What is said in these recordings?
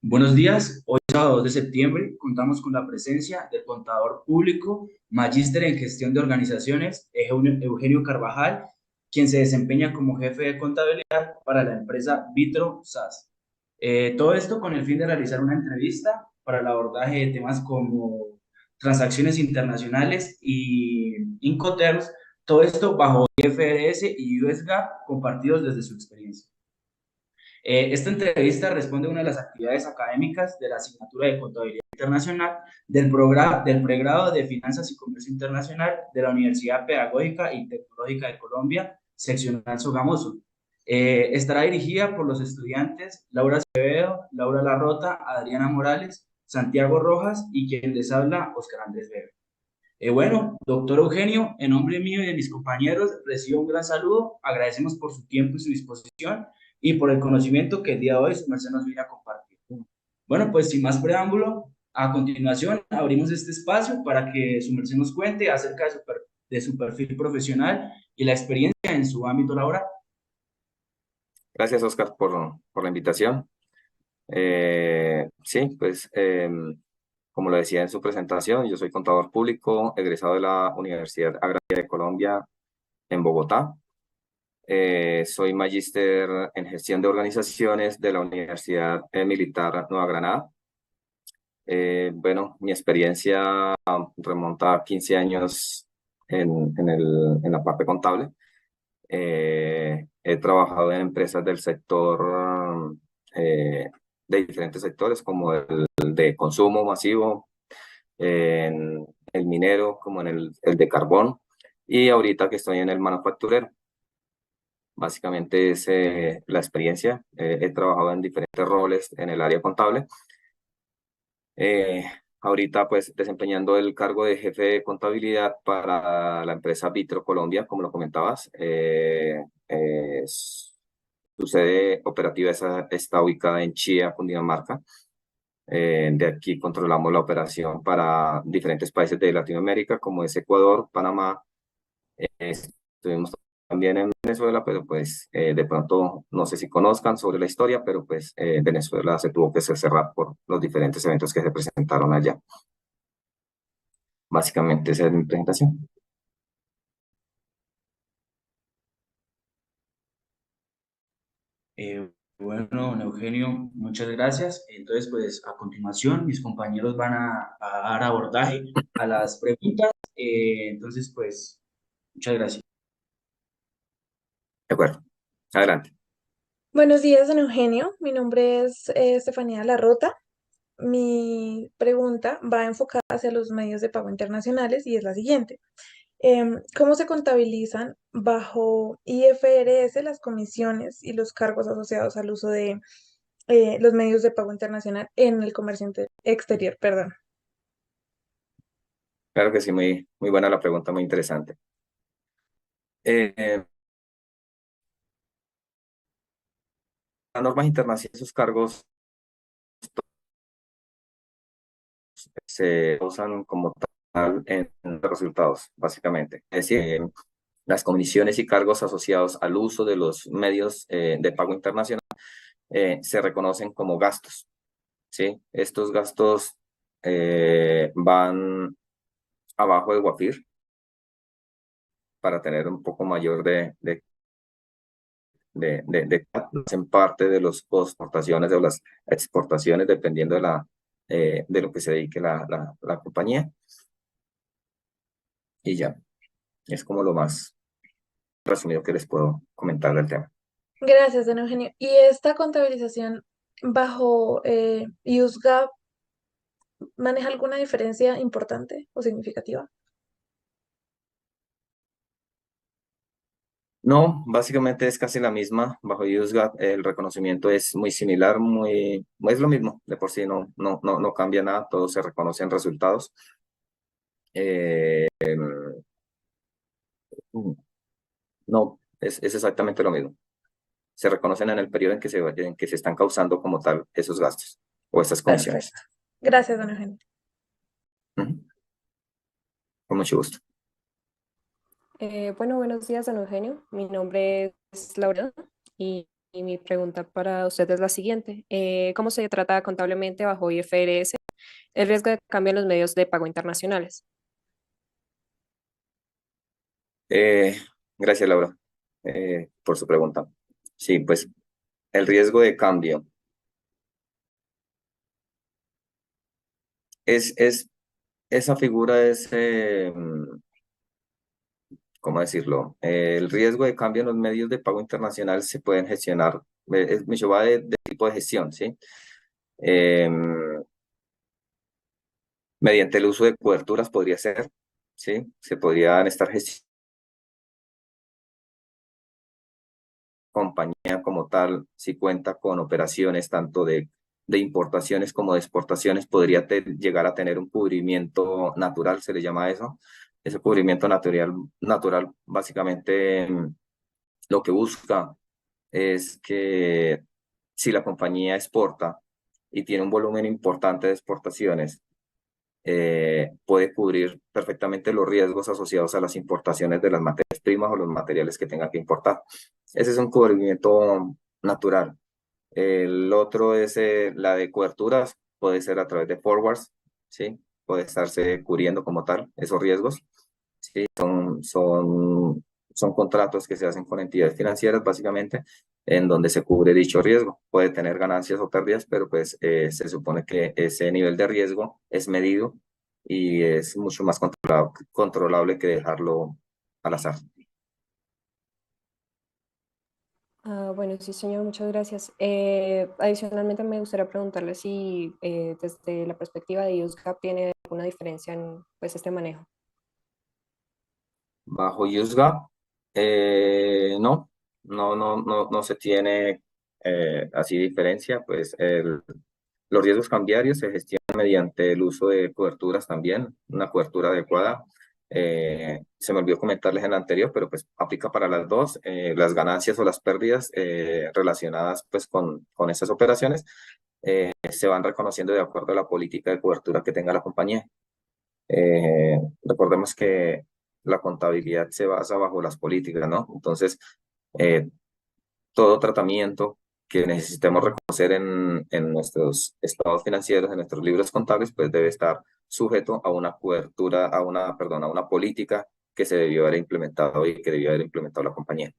Buenos días, hoy sábado 2 de septiembre contamos con la presencia del contador público, magíster en gestión de organizaciones, Eugenio Carvajal, quien se desempeña como jefe de contabilidad para la empresa Vitro SAS. Todo esto con el fin de realizar una entrevista para el abordaje de temas como transacciones internacionales y Incoterms, todo esto bajo IFRS y US GAAP compartidos desde su experiencia. Esta entrevista responde a una de las actividades académicas de la asignatura de Contabilidad Internacional del pregrado de Finanzas y Comercio Internacional de la Universidad Pedagógica y Tecnológica de Colombia, seccional Sogamoso. Estará dirigida por los estudiantes Laura Acevedo, Laura Larrota, Adriana Morales, Santiago Rojas y quien les habla, Oscar Andrés Vega. Bueno, doctor Eugenio, en nombre mío y de mis compañeros, recibo un gran saludo. Agradecemos por su tiempo y su disposición y por el conocimiento que el día de hoy su merced nos viene a compartir. Bueno, pues sin más preámbulo, a continuación abrimos este espacio para que su merced nos cuente acerca de su perfil profesional y la experiencia en su ámbito laboral. Gracias, Oscar, por la invitación. Sí, pues como lo decía en su presentación, yo soy contador público, egresado de la Universidad Agraria de Colombia en Bogotá. Soy magíster en gestión de organizaciones de la Universidad Militar Nueva Granada. Bueno, mi experiencia remonta a 15 años en la parte contable. He trabajado en empresas del sector, de diferentes sectores, como el de consumo masivo, en el minero, como en el de carbón, y ahorita que estoy en el manufacturero. Básicamente es la experiencia. He trabajado en diferentes roles en el área contable. Eh, Ahorita pues desempeñando el cargo de jefe de contabilidad para la empresa Vitro Colombia, como lo comentabas. Su sede operativa está ubicada en Chía, Cundinamarca. De aquí controlamos la operación para diferentes países de Latinoamérica, como es Ecuador, Panamá. Estuvimos también en Venezuela, pero pues de pronto no sé si conozcan sobre la historia, pero pues Venezuela se tuvo que cerrar por los diferentes eventos que se presentaron allá. Básicamente esa es mi presentación. Bueno, don Eugenio, muchas gracias. Entonces, pues a continuación, mis compañeros van a dar abordaje a las preguntas. Entonces, pues, muchas gracias. De acuerdo. Adelante. Buenos días, don Eugenio. Mi nombre es Estefanía Larrota. Mi pregunta va enfocada hacia los medios de pago internacionales y es la siguiente. ¿Cómo se contabilizan bajo IFRS las comisiones y los cargos asociados al uso de los medios de pago internacional en el comercio exterior? Perdón. Claro que sí, muy buena la pregunta, muy interesante. Eh, las normas internacionales, sus cargos se usan como tal en los resultados, básicamente. Es decir, las comisiones y cargos asociados al uso de los medios de pago internacional se reconocen como gastos, ¿sí? Estos gastos van abajo de WAFIR para tener un poco mayor hacen parte de las exportaciones o las exportaciones, dependiendo de lo que se dedique la compañía. Y ya, es como lo más resumido que les puedo comentar del tema. Gracias, don Eugenio. ¿Y esta contabilización bajo USGAP maneja alguna diferencia importante o significativa? No, básicamente es casi la misma. Bajo USGAP el reconocimiento es muy similar, es lo mismo. De por sí no cambia nada, todo se reconoce en resultados. Eh, no, es exactamente lo mismo. Se reconocen en el periodo en que se están causando como tal esos gastos o esas comisiones. Perfecto. Gracias, don Eugenio. Ujú. Con mucho gusto. Bueno, buenos días, don Eugenio. Mi nombre es Laura y y mi pregunta para usted es la siguiente. ¿Cómo se trata contablemente bajo IFRS el riesgo de cambio en los medios de pago internacionales? Eh, Gracias, Laura, por su pregunta. Sí, pues el riesgo de cambio es esa figura es, ¿cómo decirlo? El riesgo de cambio en los medios de pago internacional se pueden gestionar, mucho va de tipo de gestión, ¿sí? Mediante el uso de coberturas podría ser, ¿sí? Se podrían estar gestionando compañía como tal, si cuenta con operaciones tanto de importaciones como de exportaciones, podría llegar a tener un cubrimiento natural, se le llama eso. Ese cubrimiento natural básicamente lo que busca es que si la compañía exporta y tiene un volumen importante de exportaciones, puede cubrir perfectamente los riesgos asociados a las importaciones de las materias primas o los materiales que tenga que importar. Ese es un cubrimiento natural. El otro es la de coberturas, puede ser a través de forwards, ¿sí? Puede estarse cubriendo como tal esos riesgos. ¿Sí? Son contratos que se hacen con entidades financieras, básicamente, en donde se cubre dicho riesgo. Puede tener ganancias o pérdidas, pero pues se supone que ese nivel de riesgo es medido y es mucho más controlable que dejarlo al azar. Bueno, sí, señor, muchas gracias. Adicionalmente, me gustaría preguntarle si desde la perspectiva de USGAP tiene alguna diferencia en pues, este manejo. Bajo USGAP, no se tiene así diferencia, pues los riesgos cambiarios se gestionan mediante el uso de coberturas también, una cobertura adecuada. Se me olvidó comentarles en la anterior, pero pues aplica para las dos, las ganancias o las pérdidas relacionadas pues con esas operaciones se van reconociendo de acuerdo a la política de cobertura que tenga la compañía. Recordemos que la contabilidad se basa bajo las políticas, ¿no? Entonces, eh, todo tratamiento que necesitemos reconocer en nuestros estados financieros, en nuestros libros contables, pues debe estar sujeto a una cobertura, a una política que se debió haber implementado y que debió haber implementado la compañía.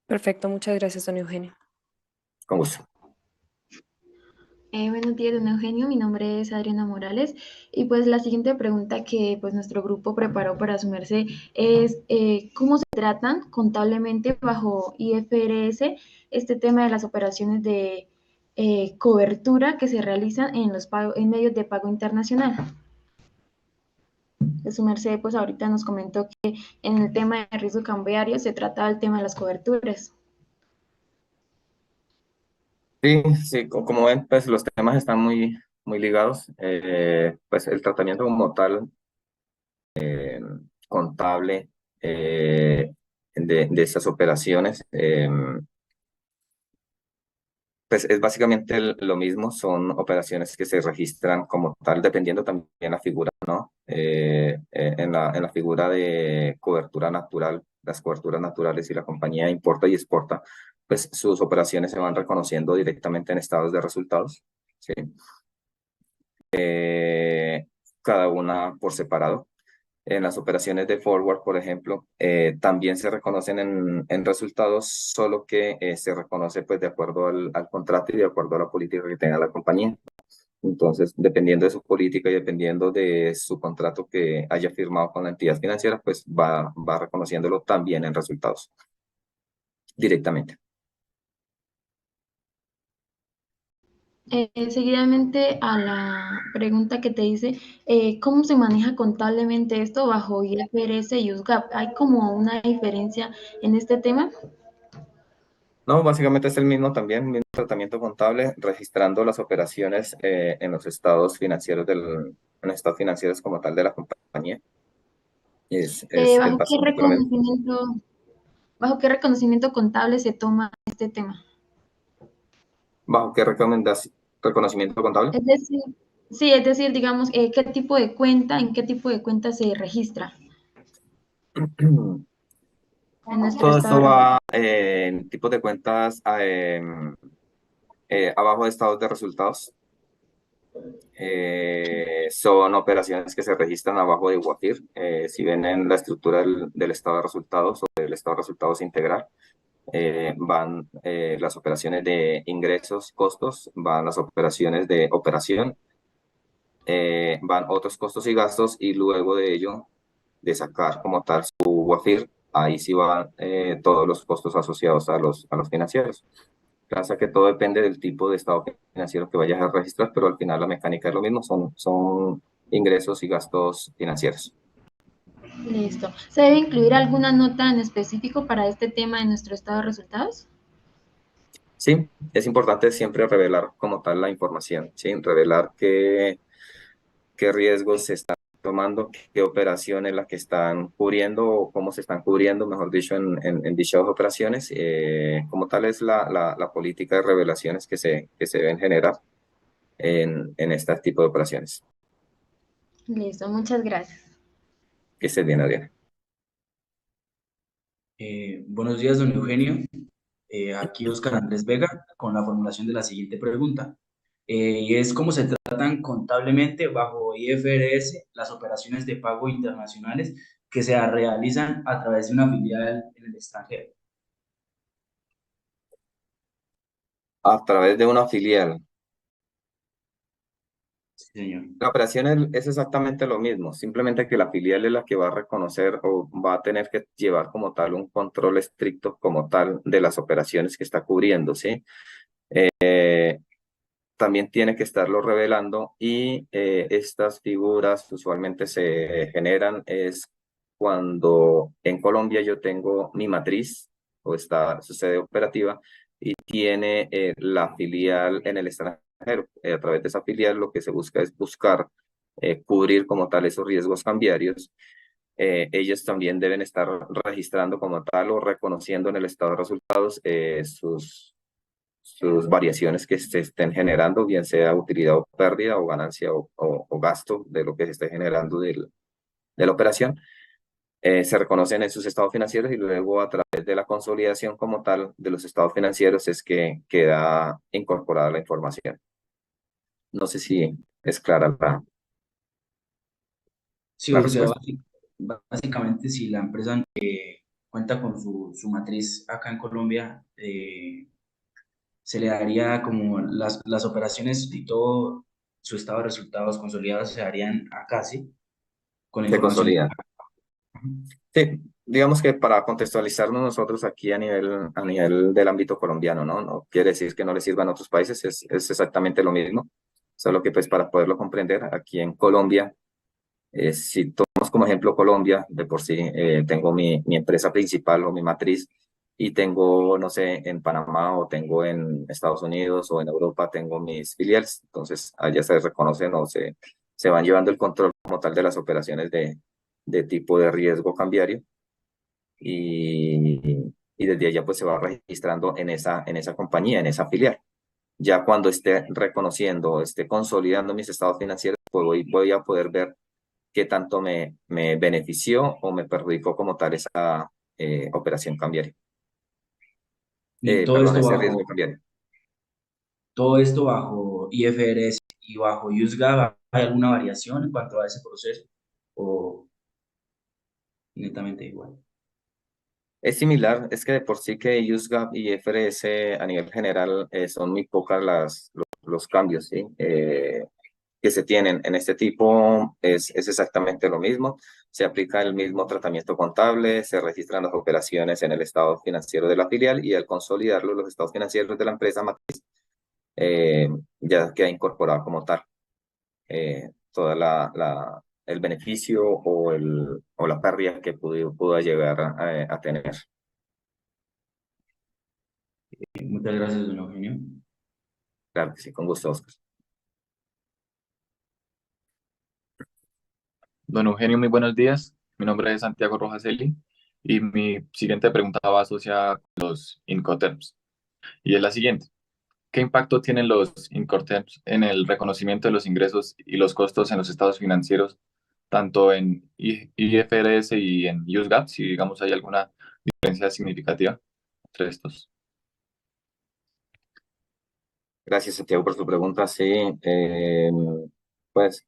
Perfecto, muchas gracias, don Eugenio. Con gusto. Buenos días, don Eugenio. Mi nombre es Adriana Morales y pues la siguiente pregunta que pues nuestro grupo preparó para su merced es ¿cómo se tratan contablemente bajo IFRS este tema de las operaciones de cobertura que se realizan en los en medios de pago internacional? Su merced pues ahorita nos comentó que en el tema de riesgo cambiario se trata el tema de las coberturas. Sí, sí, como ven, pues los temas están muy ligados. Pues el tratamiento como tal contable de esas operaciones, pues es básicamente lo mismo, son operaciones que se registran como tal, dependiendo también la figura, ¿no? En la figura de cobertura natural, las coberturas naturales, si la compañía importa y exporta, pues sus operaciones se van reconociendo directamente en estados de resultados, ¿sí? Cada una por separado. En las operaciones de forward, por ejemplo, también se reconocen en resultados, solo que se reconoce pues de acuerdo al contrato y de acuerdo a la política que tenga la compañía. Entonces, dependiendo de su política y dependiendo de su contrato que haya firmado con la entidad financiera, pues va reconociéndolo también en resultados directamente. Seguidamente a la pregunta que te hice, ¿cómo se maneja contablemente esto bajo IFRS y USGAP? ¿Hay como una diferencia en este tema? No, básicamente es el mismo también, mismo tratamiento contable, registrando las operaciones en los estados financieros en los estados financieros como tal de la compañía. Es básicamente lo mismo. ¿Bajo qué reconocimiento contable se toma este tema? ¿Bajo qué reconocimiento contable? Es decir, sí, es decir, digamos, ¿qué tipo de cuenta, en qué tipo de cuenta se registra? en nuestro Todo estado esto de resultados. va en tipos de cuentas abajo de estados de resultados. Son operaciones que se registran abajo de WAFIR. Si ven en la estructura del estado de resultados o del estado de resultados integral, van las operaciones de ingresos, costos, van las operaciones de operación, van otros costos y gastos, y luego de ello, de sacar como tal su WAFIR, ahí sí van todos los costos asociados a los financieros. Pasa que todo depende del tipo de estado financiero que vayas a registrar, pero al final la mecánica es lo mismo, son ingresos y gastos financieros. Listo. ¿Se debe incluir alguna nota en específico para este tema en nuestro estado de resultados? Sí, es importante siempre revelar como tal la información, ¿sí? Revelar qué riesgos se están tomando, qué operaciones las que están cubriendo o cómo se están cubriendo, mejor dicho, en dichas operaciones. Como tal es la política de revelaciones que se deben generar en este tipo de operaciones. Listo, muchas gracias. Que estés bien, Adriana. Buenos días, don Eugenio. Aquí Oscar Andrés Vega con la formulación de la siguiente pregunta. Y es cómo se tratan contablemente bajo IFRS las operaciones de pago internacionales que se realizan a través de una filial en el extranjero. A través de una filial. Sí, señor. La operación es exactamente lo mismo, simplemente que la filial es la que va a reconocer o va a tener que llevar como tal un control estricto como tal de las operaciones que está cubriendo, ¿sí? También tiene que estarlo revelando, y estas figuras usualmente se generan es cuando en Colombia yo tengo mi matriz o está su sede operativa y tiene la filial en el extranjero. A través de esa filial lo que se busca es buscar cubrir como tal esos riesgos cambiarios. Ellos también deben estar registrando como tal o reconociendo en el estado de resultados sus variaciones que se estén generando, bien sea utilidad o pérdida o ganancia o gasto de lo que se esté generando de la operación. Se reconocen en sus estados financieros, y luego a través de la consolidación como tal de los estados financieros es que queda incorporada la información. No sé si es clara Sí, la o sea, respuesta. básicamente si la empresa cuenta con su matriz acá en Colombia, se le daría como las operaciones y todo su estado de resultados consolidados se darían acá, ¿sí? Con la Se información. consolida. Sí, digamos que para contextualizarnos nosotros aquí a nivel del ámbito colombiano, ¿no? No quiere decir que no le sirvan a otros países, es exactamente lo mismo, solo que pues para poderlo comprender, aquí en Colombia, si tomamos como ejemplo Colombia, de por sí tengo mi empresa principal o mi matriz, y tengo, no sé, en Panamá o tengo en Estados Unidos o en Europa, tengo mis filiales, entonces allá se reconocen o se van llevando el control como tal de las operaciones de tipo de riesgo cambiario, y desde allá pues se va registrando en esa compañía, en esa filial. Ya cuando esté reconociendo, esté consolidando mis estados financieros, pues voy a poder ver qué tanto me benefició o me perjudicó como tal esa operación cambiaria. Y Perdón, ese riesgo cambiario. todo esto bajo IFRS y bajo USGAP, ¿hay alguna variación en cuanto a ese proceso? ¿O netamente igual? Es similar, es que de por sí que USGAP y IFRS a nivel general son muy pocas los cambios, ¿sí? Que se tienen en este tipo es exactamente lo mismo. Se aplica el mismo tratamiento contable, se registran las operaciones en el estado financiero de la filial, y al consolidarlo, los estados financieros de la empresa matriz, eh, ya queda incorporado como tal toda el beneficio o la pérdida que pudo llegar a tener. Muchas gracias, don Eugenio. Claro que sí, con gusto, Oscar. Don Eugenio, muy buenos días. Mi nombre es Santiago Rojaseli y mi siguiente pregunta va asociada con los Incoterms. Y es la siguiente. ¿Qué impacto tienen los Incoterms en el reconocimiento de los ingresos y los costos en los estados financieros, tanto en IFRS y en USGAP, si digamos hay alguna diferencia significativa entre estos? Gracias, Santiago, por tu pregunta. Sí, pues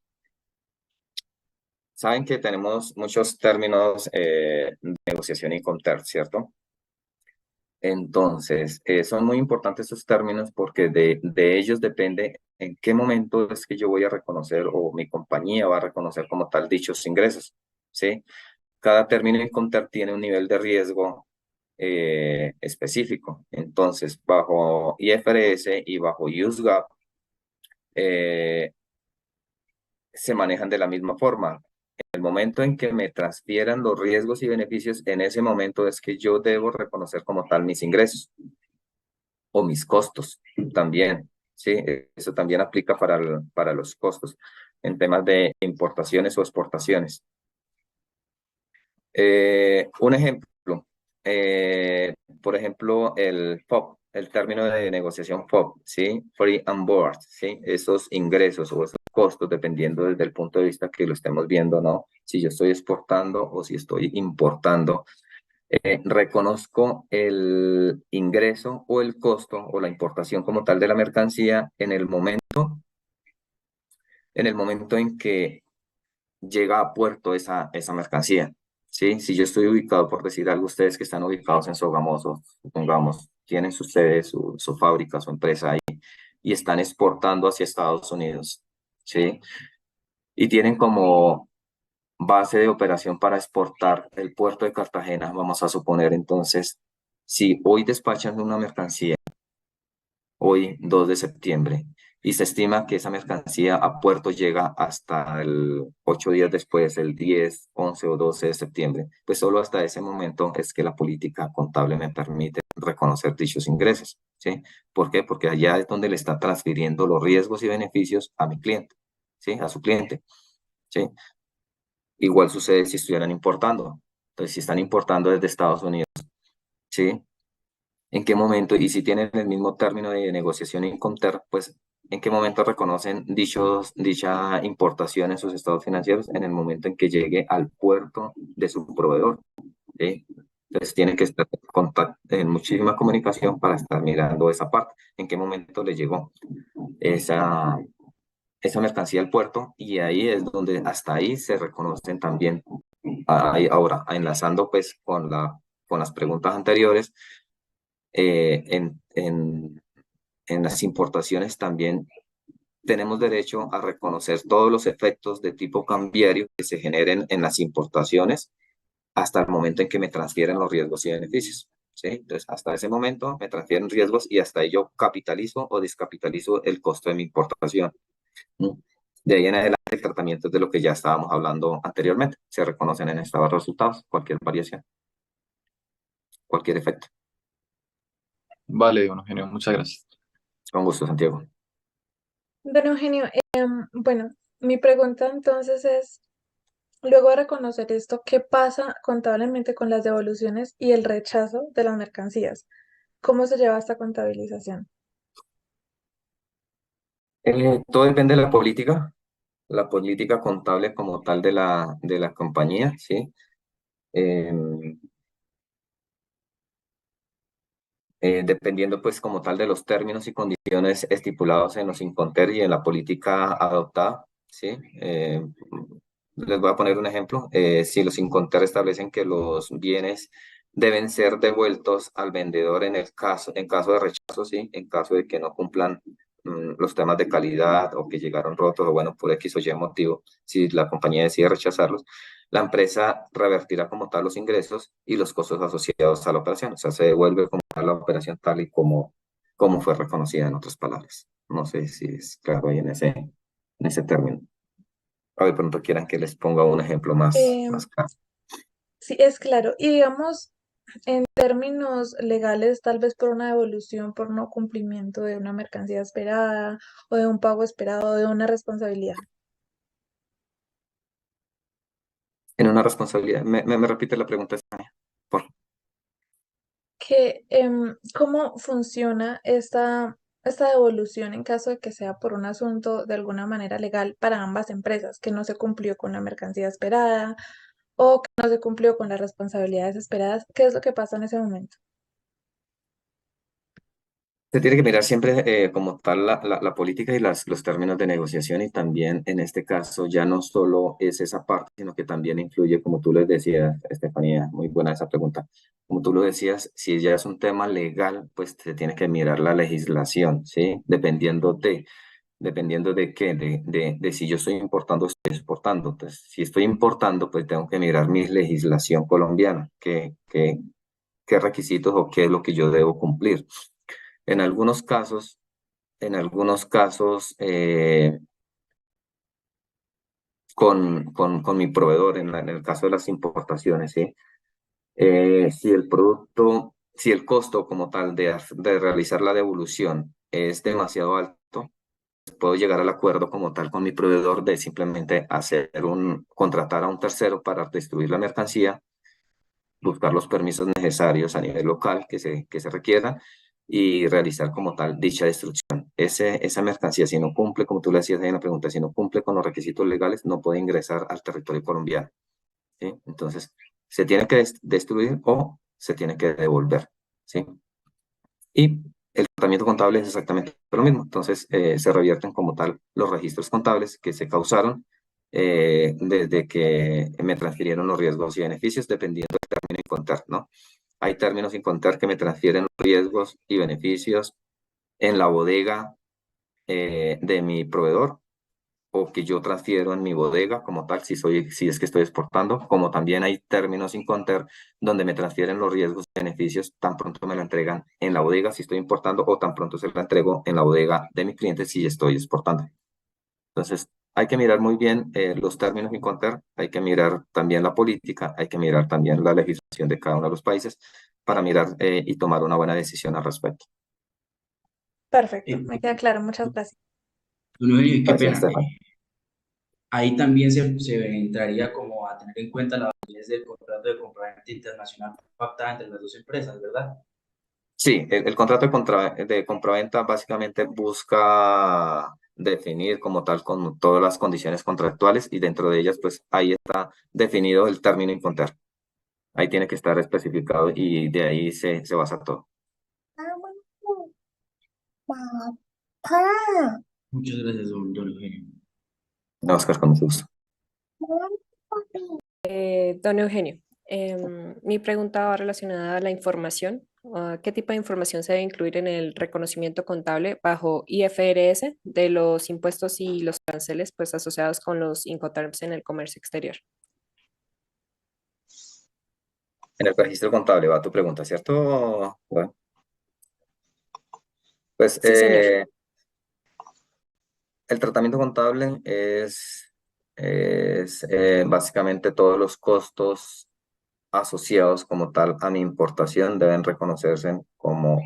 saben que tenemos muchos términos de negociación y Incoterm, ¿cierto? Entonces, son muy importantes esos términos porque de ellos depende en qué momento es que yo voy a reconocer o mi compañía va a reconocer como tal dichos ingresos, ¿sí? Cada término Incoterm tiene un nivel de riesgo específico. Entonces, bajo IFRS y bajo US GAAP, eh, se manejan de la misma forma. El momento en que me transfieran los riesgos y beneficios, en ese momento es que yo debo reconocer como tal mis ingresos o mis costos también, ¿sí? Eso también aplica para los costos en temas de importaciones o exportaciones. Un ejemplo, por ejemplo, el FOB, el término de negociación FOB, ¿sí? Free on Board, ¿sí? Esos ingresos o esos costos, dependiendo desde el punto de vista que lo estemos viendo, ¿no? Si yo estoy exportando o si estoy importando, reconozco el ingreso o el costo o la importación como tal de la mercancía en el momento en que llega a puerto esa mercancía, ¿sí? Si yo estoy ubicado, por decir algo, ustedes que están ubicados en Sogamoso, supongamos, tienen su sede, su fábrica, su empresa ahí, y están exportando hacia Estados Unidos, ¿sí? Y tienen como base de operación para exportar el puerto de Cartagena, vamos a suponer. Entonces, si hoy despachan una mercancía, hoy 2 de septiembre, y se estima que esa mercancía a puerto llega hasta el 8 días después, el 10, 11 o 12 de septiembre, pues solo hasta ese momento es que la política contable me permite reconocer dichos ingresos, ¿sí? ¿Por qué? Porque allá es donde le está transfiriendo los riesgos y beneficios a mi cliente, ¿sí? A su cliente, ¿sí? Igual sucede si estuvieran importando. Entonces, si están importando desde Estados Unidos, ¿sí? ¿En qué momento? Y si tienen el mismo término de negociación Incoterm, pues, ¿en qué momento reconocen dicha importación en sus estados financieros? En el momento en que llegue al puerto de su proveedor, ¿sí? Entonces, tienen que estar en muchísima comunicación para estar mirando esa parte. ¿En qué momento le llegó esa, esa mercancía al puerto? Y ahí es donde hasta ahí se reconocen también. Ahora, enlazando pues con las preguntas anteriores, eh, en, en, en las importaciones también tenemos derecho a reconocer todos los efectos de tipo cambiario que se generen en las importaciones hasta el momento en que me transfieren los riesgos y beneficios, ¿sí? Entonces, hasta ese momento me transfieren riesgos y hasta ahí yo capitalizo o descapitalizo el costo de mi importación. ¿Mm? De ahí en adelante, el tratamiento es de lo que ya estábamos hablando anteriormente. Se reconocen en estados resultados cualquier variación, cualquier efecto. Vale, don Eugenio, muchas gracias. Con gusto, Santiago. Don Eugenio, bueno, mi pregunta entonces es, luego de reconocer esto, ¿qué pasa contablemente con las devoluciones y el rechazo de las mercancías? ¿Cómo se lleva esta contabilización? Todo depende de la política contable como tal de la compañía, ¿sí? Eh, Dependiendo pues como tal de los términos y condiciones estipulados en los Incoterm y en la política adoptada, ¿sí? Les voy a poner un ejemplo. Si los Incoterm establecen que los bienes deben ser devueltos al vendedor en caso de rechazo, ¿sí? En caso de que no cumplan los temas de calidad o que llegaron rotos o bueno, por X o Y motivo, si la compañía decide rechazarlos, la empresa revertirá como tal los ingresos y los costos asociados a la operación. O sea, se devuelve como tal la operación tal y como fue reconocida en otras palabras. No sé si es claro ahí en ese término. A ver, pronto quieran que les ponga un ejemplo Em, más claro. sí, es claro. Y digamos, en términos legales, tal vez por una devolución, por no cumplimiento de una mercancía esperada o de un pago esperado, de una responsabilidad. En una responsabilidad. Me repite la pregunta, Tania, por ¿Cómo funciona esta devolución en caso de que sea por un asunto de alguna manera legal para ambas empresas, que no se cumplió con la mercancía esperada o que no se cumplió con las responsabilidades esperadas, ¿qué es lo que pasa en ese momento? Se tiene que mirar siempre como tal la política y los términos de negociación y también en este caso ya no solo es esa parte, sino que también influye, como tú les decías, Estefanía, muy buena esa pregunta. Como tú lo decías, si ya es un tema legal, pues se tiene que mirar la legislación, ¿sí? Dependiendo de qué, de si yo estoy importando o estoy exportando. Entonces, si estoy importando, pues tengo que mirar mi legislación colombiana, qué requisitos o qué es lo que yo debo cumplir. En algunos casos, en algunos casos, con mi proveedor, en el caso de las importaciones, ¿sí? Si el producto, si el costo como tal de realizar la devolución es demasiado alto, puedo llegar al acuerdo como tal con mi proveedor de simplemente contratar a un tercero para distribuir la mercancía, buscar los permisos necesarios a nivel local que se requieran y realizar como tal dicha destrucción. Esa mercancía, si no cumple, como tú le decías ahí en la pregunta, si no cumple con los requisitos legales, no puede ingresar al territorio colombiano, ¿sí? Entonces, se tiene que destruir o se tiene que devolver, ¿sí? Y el tratamiento contable es exactamente lo mismo. Entonces, se revierten como tal los registros contables que se causaron desde que me transfirieron los riesgos y beneficios, dependiendo del término sin contar, ¿no? Hay términos sin contar que me transfieren los riesgos y beneficios en la bodega de mi proveedor o que yo transfiero en mi bodega como tal, si es que estoy exportando, como también hay términos sin contar donde me transfieren los riesgos y beneficios tan pronto me lo entregan en la bodega si estoy importando o tan pronto se lo entrego en la bodega de mi cliente si estoy exportando. Entonces, hay que mirar muy bien los términos sin contar, hay que mirar también la política, hay que mirar también la legislación de cada uno de los países para mirar y tomar una buena decisión al respecto. Perfecto, Eh, me queda claro, muchas gracias. Don Eugenio, qué Gracias, pena. Estefan. Ahí también se entraría como a tener en cuenta la validez del contrato de compraventa internacional pactada entre las dos empresas, ¿verdad? Sí, el contrato de compraventa básicamente busca definir como tal con todas las condiciones contractuales y dentro de ellas pues ahí está definido el término in conter. Ahí tiene que estar especificado y de ahí se basa todo. Muchas gracias, don Eugenio. No, Oscar, con mucho gusto. Don Eugenio, mi pregunta va relacionada a la información. ¿Qué tipo de información se debe incluir en el reconocimiento contable bajo IFRS de los impuestos y los aranceles pues, asociados con los Incoterms en el comercio exterior? En el registro contable va tu pregunta, ¿cierto? Bueno, pues Sí, señor. el tratamiento contable es básicamente todos los costos asociados como tal a mi importación deben reconocerse como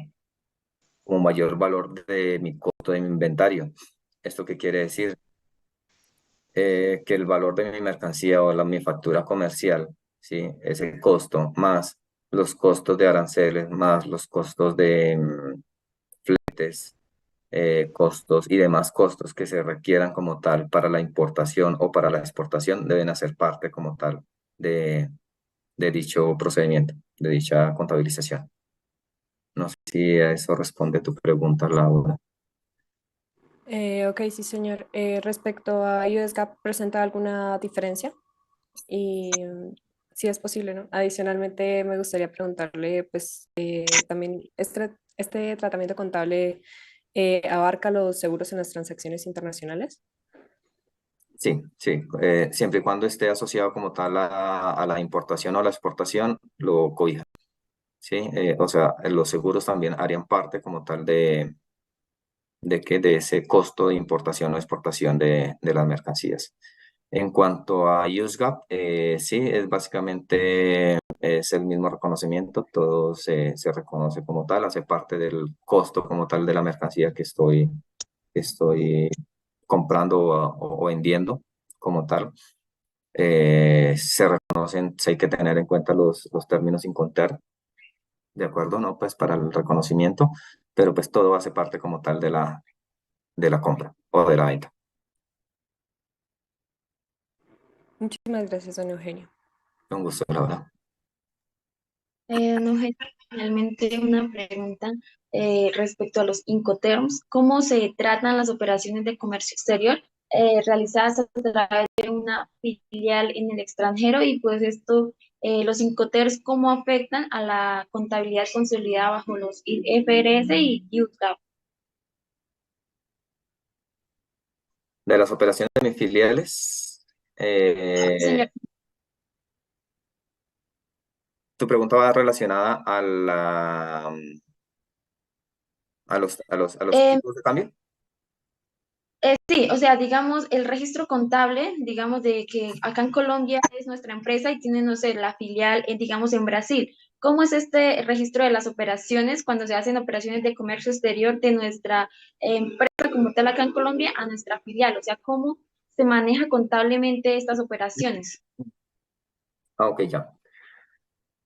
mayor valor de mi costo de mi inventario. ¿Esto qué quiere decir? Que el valor de mi mercancía o mi factura comercial, ¿sí? Ese costo más los costos de aranceles, más los costos de fletes, costos y demás costos que se requieran como tal para la importación o para la exportación deben hacer parte como tal de dicho procedimiento, de dicha contabilización. No sé si a eso responde tu pregunta, Laura. Ok, sí, señor. Respecto a USGAP, ¿presenta alguna diferencia? Y si es posible, ¿no? Adicionalmente, me gustaría preguntarle, pues, también, ¿este tratamiento contable abarca los seguros en las transacciones internacionales? Sí, sí, siempre y cuando esté asociado como tal a la importación o la exportación, lo cobija, ¿sí? O sea, los seguros también harían parte como tal de ese costo de importación o exportación de las mercancías. En cuanto a USGAP, sí, es básicamente es el mismo reconocimiento, todo se reconoce como tal, hace parte del costo como tal de la mercancía que estoy comprando o vendiendo como tal. Se reconocen, sí hay que tener en cuenta los términos sin contar, ¿de acuerdo? ¿No? Pues para el reconocimiento, pero pues todo hace parte como tal de la compra o de la venta. Muchísimas gracias, don Eugenio. Con gusto, Laura. No, finalmente una pregunta respecto a los Incoterms. ¿Cómo se tratan las operaciones de comercio exterior realizadas a través de una filial en el extranjero? Y pues esto, los Incoterms, ¿cómo afectan a la contabilidad consolidada bajo los IFRS y USGAP? De las operaciones de mis filiales, Señor, tu pregunta va relacionada a los eh, tipos de cambio. Sí, o sea, digamos, el registro contable, digamos, de que acá en Colombia es nuestra empresa y tiene, no sé, la filial, digamos, en Brasil. ¿Cómo es este registro de las operaciones cuando se hacen operaciones de comercio exterior de nuestra empresa como tal acá en Colombia a nuestra filial? O sea, ¿cómo se maneja contablemente estas operaciones? Ok, ya.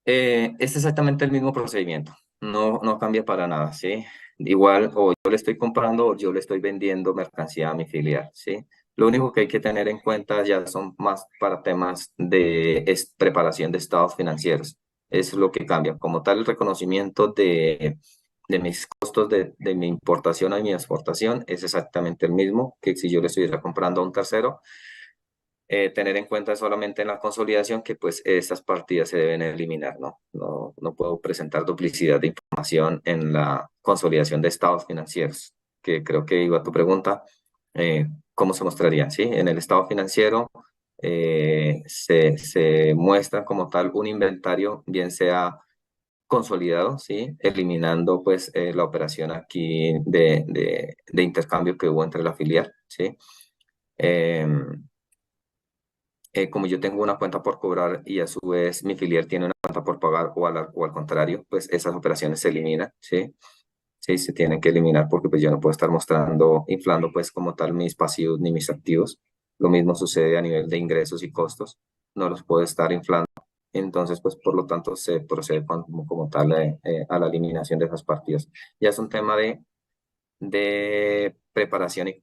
Es exactamente el mismo procedimiento, no cambia para nada, ¿sí? Igual, o yo le estoy comprando o yo le estoy vendiendo mercancía a mi filial, ¿sí? Lo único que hay que tener en cuenta ya son más para temas de preparación de estados financieros. Es lo que cambia. Como tal, el reconocimiento de mis costos de mi importación a mi exportación es exactamente el mismo que si yo le estuviera comprando a un tercero. Tener en cuenta solamente en la consolidación que pues estas partidas se deben eliminar, ¿no? No puedo presentar duplicidad de información en la consolidación de estados financieros, que creo que iba a tu pregunta, ¿cómo se mostraría? ¿Sí? En el estado financiero se muestra como tal un inventario, bien sea consolidado, ¿sí? Eliminando pues la operación aquí de intercambio que hubo entre la filial, ¿sí? Em, como yo tengo una cuenta por cobrar y a su vez mi filial tiene una cuenta por pagar o al contrario, pues esas operaciones se eliminan, ¿sí? Sí, se tienen que eliminar porque pues yo no puedo estar inflando pues como tal mis pasivos ni mis activos. Lo mismo sucede a nivel de ingresos y costos, no los puedo estar inflando. Entonces, pues por lo tanto se procede como tal a la eliminación de esas partidas. Ya es un tema de preparación y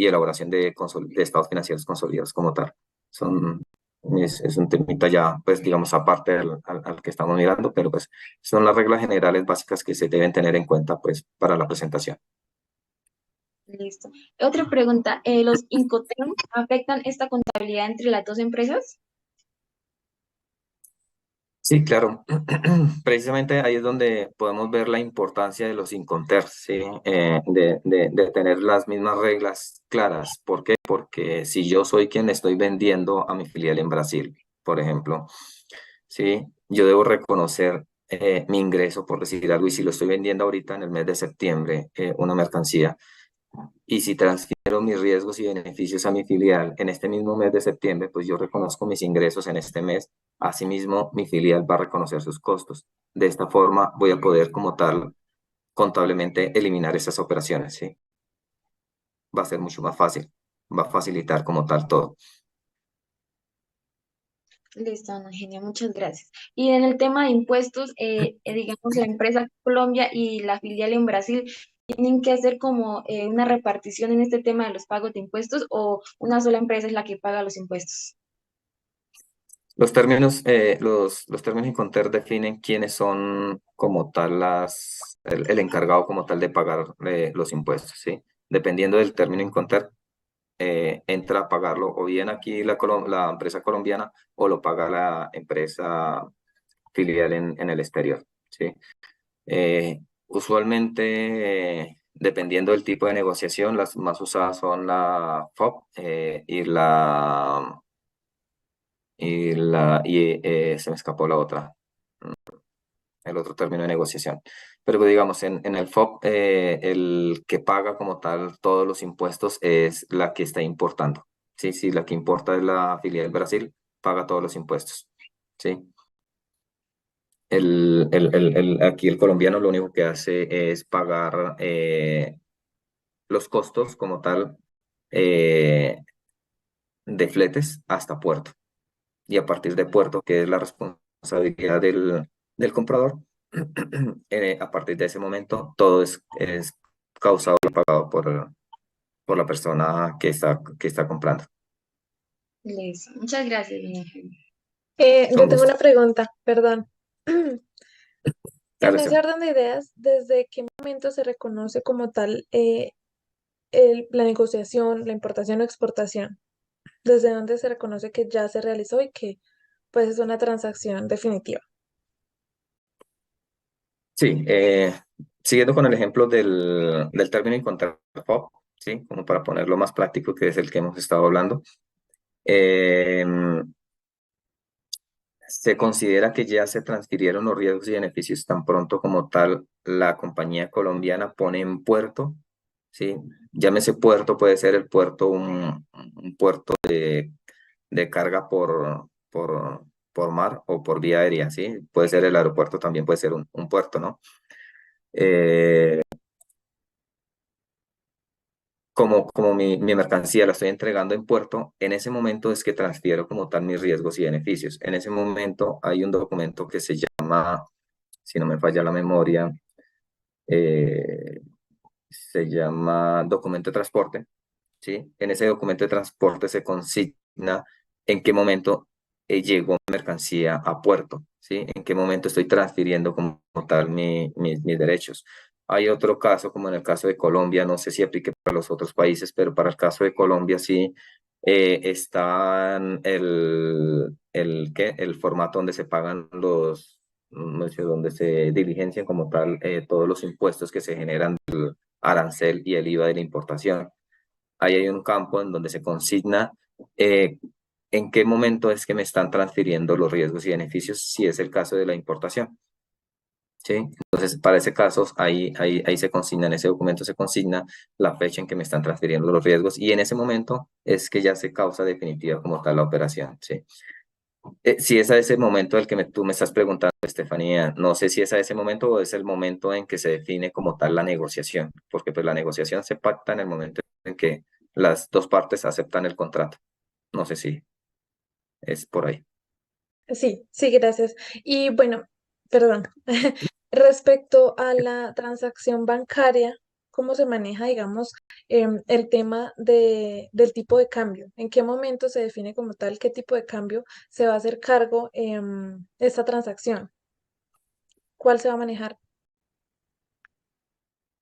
elaboración de estados financieros consolidados como tal. Son, es un temita ya, pues digamos, aparte al que estamos mirando, pero pues son las reglas generales básicas que se deben tener en cuenta pues para la presentación. Listo. Otra pregunta, ¿los Incoterms afectan esta contabilidad entre las dos empresas? Sí, claro. Precisamente ahí es donde podemos ver la importancia de los Incoterms, ¿sí? De tener las mismas reglas claras. ¿Por qué? Porque si yo soy quien estoy vendiendo a mi filial en Brasil, por ejemplo, ¿sí? Yo debo reconocer mi ingreso, por decir algo, y si lo estoy vendiendo ahorita en el mes de septiembre, una mercancía, y si transfiero mis riesgos y beneficios a mi filial en este mismo mes de septiembre, pues yo reconozco mis ingresos en este mes. Asimismo, mi filial va a reconocer sus costos. De esta forma, voy a poder como tal contablemente eliminar esas operaciones, ¿sí? Va a ser mucho más fácil, va a facilitar como tal todo. Listo, Ana Eugenia, muchas gracias. Y en el tema de impuestos, digamos, la empresa Colombia y la filial en Brasil tienen que hacer como una repartición en este tema de los pagos de impuestos o una sola empresa es la que paga los impuestos. Los términos Incoterm definen quiénes son como tal el encargado como tal de pagar los impuestos, ¿sí? Dependiendo del término Incoterm, entra a pagarlo o bien aquí la empresa colombiana o lo paga la empresa filial en el exterior, ¿sí? Usualmente, dependiendo del tipo de negociación, las más usadas son la FOB se me escapó la otra, el otro término de negociación. Pero pues, digamos, en el FOB, el que paga como tal todos los impuestos es la que está importando. Sí, sí, la que importa es la filial del Brasil, paga todos los impuestos. Sí. Aquí el colombiano lo único que hace es pagar los costos como tal eh, de fletes hasta puerto. Y a partir de puerto, que es la responsabilidad del comprador, a partir de ese momento todo es causado y pagado por la persona que está comprando. Listo, muchas gracias, doña Eugenia. Yo Con tengo gusto. una pregunta, perdón. Claro, En sí. ese orden de ideas, ¿desde qué momento se reconoce como tal la negociación, la importación o exportación? ¿Desde dónde se reconoce que ya se realizó y que pues es una transacción definitiva? Sí, siguiendo con el ejemplo del término encontrar FOB, ¿sí? Como para ponerlo más práctico, que es el que hemos estado hablando. eh, Se considera que ya se transfirieron los riesgos y beneficios tan pronto como tal la compañía colombiana pone en puerto, ¿sí? Llámese puerto, puede ser el puerto, un puerto de carga por mar o por vía aérea, ¿sí? Puede ser el aeropuerto, también puede ser un puerto, ¿no? Eh, como mi mercancía la estoy entregando en puerto, en ese momento es que transfiero como tal mis riesgos y beneficios. En ese momento hay un documento que se llama, si no me falla la memoria, eh, se llama documento de transporte, ¿sí? En ese documento de transporte se consigna en qué momento llegó mi mercancía a puerto, ¿sí? En qué momento estoy transfiriendo como tal mis derechos. Hay otro caso, como en el caso de Colombia, no sé si aplique para los otros países, pero para el caso de Colombia sí está el formato donde se pagan no sé, donde se diligencian como tal todos los impuestos que se generan del arancel y el IVA de la importación. Ahí hay un campo en donde se consigna eh, en qué momento es que me están transfiriendo los riesgos y beneficios, si es el caso de la importación. ¿Sí? Entonces, para ese caso, ahí se consigna, en ese documento se consigna la fecha en que me están transfiriendo los riesgos y en ese momento es que ya se causa definitiva como tal la operación. ¿Sí? Si es a ese momento del que tú me estás preguntando, Estefanía, no sé si es a ese momento o es el momento en que se define como tal la negociación, porque pues la negociación se pacta en el momento en que las dos partes aceptan el contrato. No sé si es por ahí. Sí, sí, gracias. Y bueno, perdón, respecto a la transacción bancaria, ¿cómo se maneja, digamos, el tema del tipo de cambio? ¿En qué momento se define como tal qué tipo de cambio se va a hacer cargo esta transacción? ¿Cuál se va a manejar?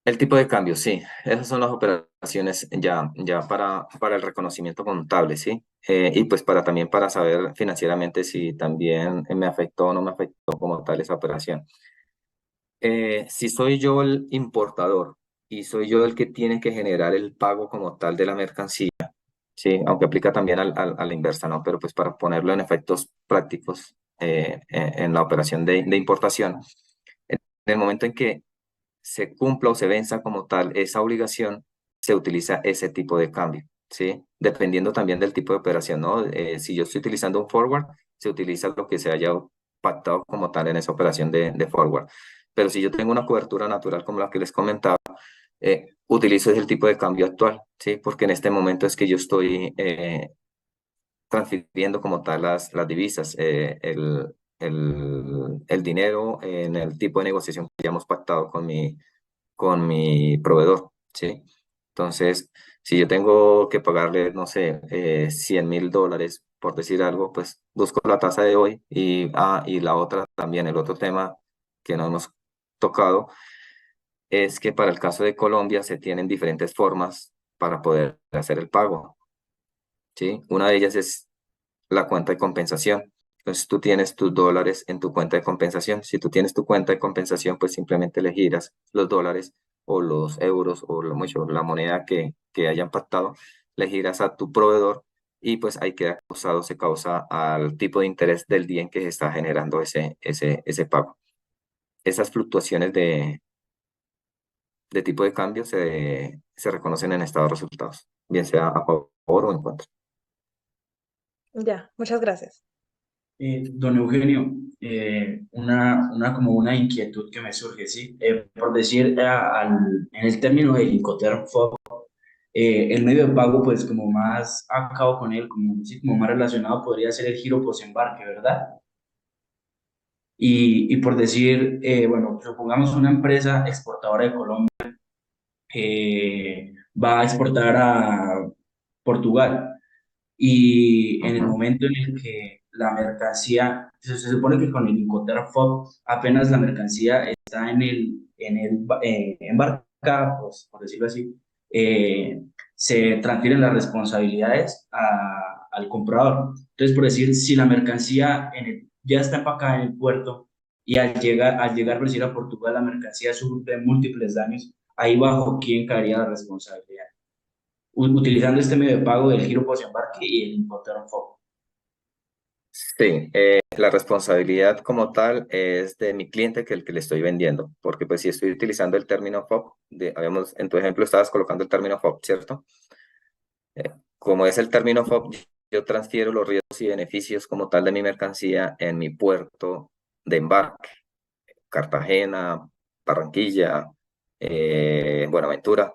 El tipo de cambio, sí. Esas son las operaciones ya para el reconocimiento contable, ¿sí? Y pues también para saber financieramente si también me afectó o no me afectó como tal esa operación. Si soy yo el importador y soy yo el que tiene que generar el pago como tal de la mercancía, sí, aunque aplica también a la inversa, ¿no? Pero pues para ponerlo en efectos prácticos en la operación de importación, en el momento en que se cumpla o se venza como tal esa obligación, se utiliza ese tipo de cambio, ¿sí? Dependiendo también del tipo de operación, ¿no? Si yo estoy utilizando un forward, se utiliza lo que se haya pactado como tal en esa operación de forward. Pero si yo tengo una cobertura natural como la que les comentaba, utilizo el tipo de cambio actual, ¿sí? Porque en este momento es que yo estoy transfiriendo como tal las divisas, el dinero en el tipo de negociación que ya hemos pactado con mi proveedor, ¿sí? Entonces, si yo tengo que pagarle, no sé, $100.000, por decir algo, pues busco la tasa de hoy y la otra también, el otro tema que no hemos tocado es que para el caso de Colombia se tienen diferentes formas para poder hacer el pago, ¿sí? Una de ellas es la cuenta de compensación. Entonces tú tienes tus dólares en tu cuenta de compensación. Si tú tienes tu cuenta de compensación, pues simplemente le giras los dólares o los euros o la moneda que hayan pactado, le giras a tu proveedor y pues ahí queda causado, se causa al tipo de interés del día en que se está generando ese pago. Esas fluctuaciones de tipo de cambio se reconocen en estado de resultados, bien sea a favor o en contra. Ya, muchas gracias. Don Eugenio, como una inquietud que me surge, ¿sí? Por decir, en el término del Incoterm FOB, el medio de pago, pues como más acabo con él, como, sí, como más relacionado, podría ser el giro post-embarque, ¿verdad? Y por decir, bueno, supongamos una empresa exportadora de Colombia va a exportar a Portugal y en el Ujú. momento en el que la mercancía, se supone que con el Incoterm FOB apenas la mercancía está embarcada, pues, por decirlo así, se transfieren las responsabilidades al comprador. Entonces, por decir, si la mercancía ya está empacada en el puerto y al llegar por decir, a Portugal, la mercancía sufre múltiples daños, ahí bajo quién caería la responsabilidad. Utilizando este medio de pago del giro post embarque y el Incoterm FOB. Sí, la responsabilidad como tal es de mi cliente que el que le estoy vendiendo, porque pues si estoy utilizando el término FOB, en tu ejemplo estabas colocando el término FOB, ¿cierto? Como es el término FOB, yo transfiero los riesgos y beneficios como tal de mi mercancía en mi puerto de embarque, Cartagena, Barranquilla, Buenaventura,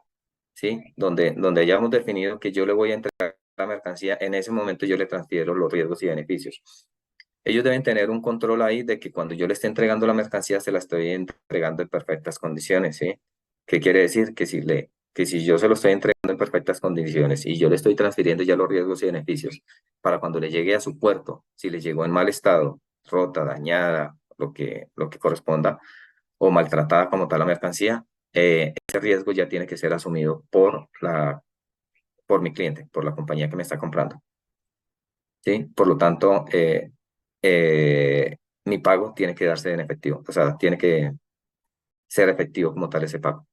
¿sí? Donde hayamos definido que yo le voy a entregar la mercancía, en ese momento yo le transfiero los riesgos y beneficios. Ellos deben tener un control ahí de que cuando yo le esté entregando la mercancía, se la estoy entregando en perfectas condiciones, ¿sí? ¿Qué quiere decir? Que si yo se lo estoy entregando en perfectas condiciones y yo le estoy transfiriendo ya los riesgos y beneficios para cuando le llegue a su puerto, si le llegó en mal estado, rota, dañada, lo que corresponda, o maltratada como tal la mercancía, ese riesgo ya tiene que ser asumido por mi cliente, por la compañía que me está comprando, ¿sí? Por lo tanto, mi pago tiene que darse en efectivo, o sea, tiene que ser efectivo como tal ese pago.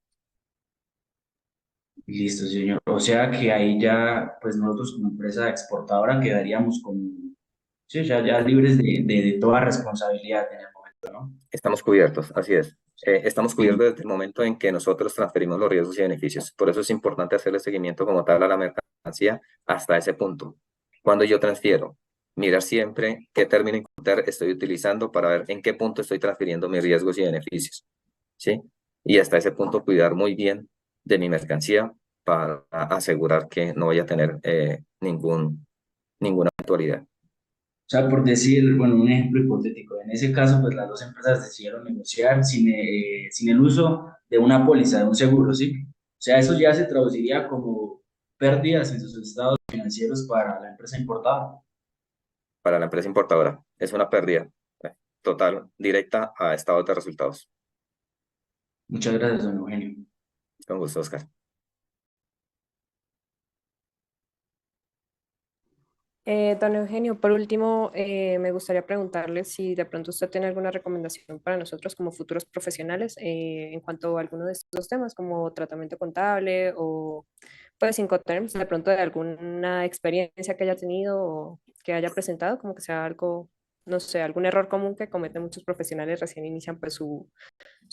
Listo, señor. O sea que ahí ya, pues nosotros como empresa exportadora quedaríamos como, sí, ya libres de toda responsabilidad en el momento, ¿no? Estamos cubiertos, así es. Estamos Sí. cubiertos desde el momento en que nosotros transferimos los riesgos y beneficios. Por eso es importante hacer el seguimiento como tal a la mercancía hasta ese punto. Cuando yo transfiero, mirar siempre qué término Incoterm estoy utilizando para ver en qué punto estoy transfiriendo mis riesgos y beneficios, ¿sí? Y hasta ese punto cuidar muy bien de mi mercancía para asegurar que no vaya a tener ninguna eventualidad. O sea, por decir, bueno, un ejemplo hipotético, en ese caso, pues las dos empresas decidieron negociar sin el uso de una póliza, de un seguro, ¿sí? O sea, eso ya se traduciría como pérdidas en sus estados financieros para la empresa importada. Para la empresa importadora. Es una pérdida total, directa a estados de resultados. Muchas gracias, don Eugenio. Con gusto, Oscar. Don Eugenio, por último, me gustaría preguntarle si de pronto usted tiene alguna recomendación para nosotros como futuros profesionales en cuanto a alguno de estos dos temas, como tratamiento contable o pues Incoterms, de pronto de alguna experiencia que haya tenido o que haya presentado, como que sea algo, no sé, algún error común que cometen muchos profesionales recién inician pues su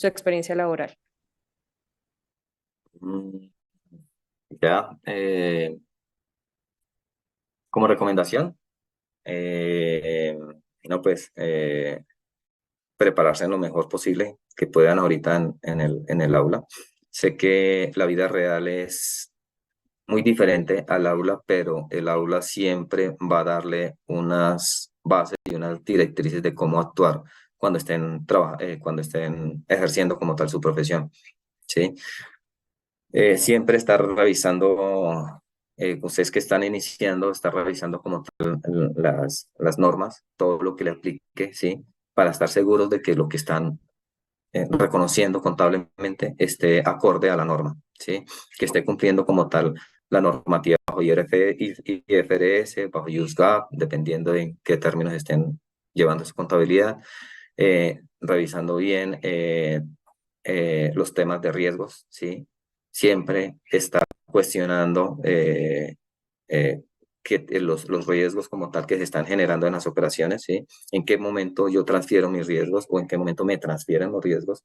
experiencia laboral. Mm, Ya, como recomendación, eh, no, pues prepararse en lo mejor posible que puedan ahorita en el aula. Sé que la vida real es muy diferente al aula, pero el aula siempre va a darle unas bases y unas directrices de cómo actuar cuando estén ejerciendo como tal su profesión, ¿sí? Siempre estar revisando, ustedes que están iniciando, estar revisando como tal las normas, todo lo que le aplique, ¿sí? Para estar seguros de que lo que están reconociendo contablemente esté acorde a la norma, ¿sí? Que esté cumpliendo como tal la normativa bajo IFRS, bajo USGAP, dependiendo de en qué términos estén llevando su contabilidad, revisando bien los temas de riesgos, ¿sí? Siempre estar cuestionando los riesgos como tal que se están generando en las operaciones, ¿sí? En qué momento yo transfiero mis riesgos o en qué momento me transfieren los riesgos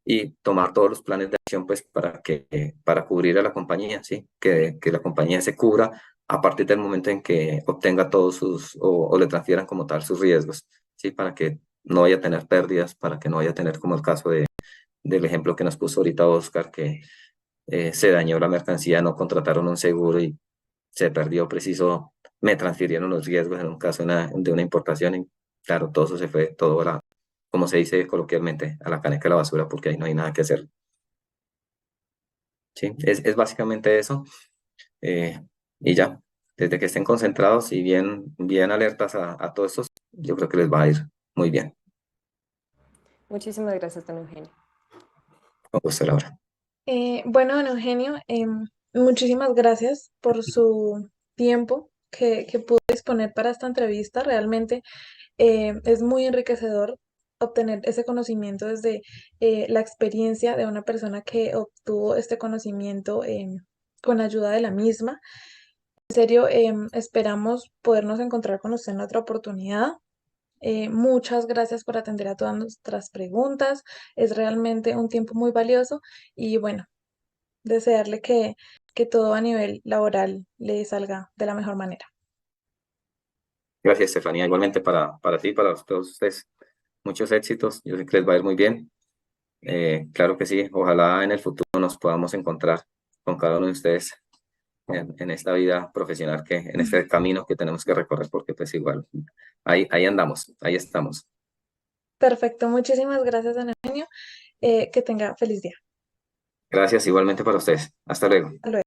y tomar todos los planes de acción pues para cubrir a la compañía, ¿sí? Que la compañía se cubra a partir del momento en que obtenga todos o le transfieran como tal sus riesgos, ¿sí? Para que no vaya a tener pérdidas, para que no vaya a tener como el caso del ejemplo que nos puso ahorita Oscar, que se dañó la mercancía, no contrataron un seguro y se perdió preciso, me transfirieron los riesgos en un caso de una importación y claro, todo eso se fue, todo como se dice coloquialmente, a la caneca de la basura porque ahí no hay nada que hacer. Sí, es básicamente eso. eh, y ya, desde que estén concentrados y bien alertas a todos estos yo creo que les va a ir muy bien. Muchísimas gracias, don Eugenio. Con gusto, Laura. Bueno, don Eugenio, muchísimas gracias por su tiempo que pudo disponer para esta entrevista. Realmente es muy enriquecedor obtener ese conocimiento desde la experiencia de una persona que obtuvo este conocimiento con ayuda de la misma. En serio, esperamos podernos encontrar con usted en otra oportunidad. Muchas gracias por atender a todas nuestras preguntas. Es realmente un tiempo muy valioso y bueno, desearle que todo a nivel laboral le salga de la mejor manera. Gracias, Estefanía. Igualmente para ti, para todos ustedes, muchos éxitos. Yo sé que les va a ir muy bien. Claro que sí. Ojalá en el futuro nos podamos encontrar con cada uno de ustedes en esta vida profesional, en este camino que tenemos que recorrer, porque pues igual, ahí andamos, ahí estamos. Perfecto, muchísimas gracias, don Eugenio. Que tenga feliz día. Gracias igualmente para ustedes. Hasta luego. Hasta luego.